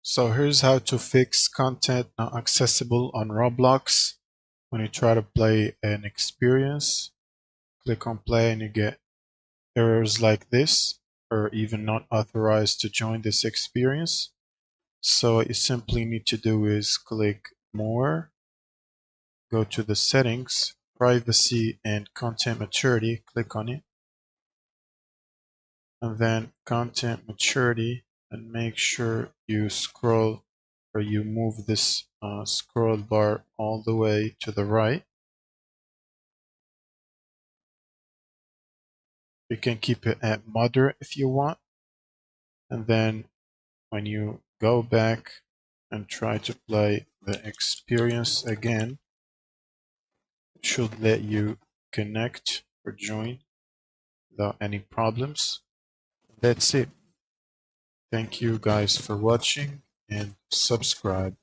So here's how to fix content not accessible on Roblox. When you try to play an experience, click on play and you get errors like this, or even not authorized to join this experience. So what you simply need to do is click more, go to the settings, privacy and content maturity, click on it, and then content maturity, and make sure you scroll or you move this scroll bar all the way to the right. You can keep it at moderate if you want, and then when you go back and try to play the experience again, it should let you connect or join without any problems. That's it. Thank you guys for watching and subscribe.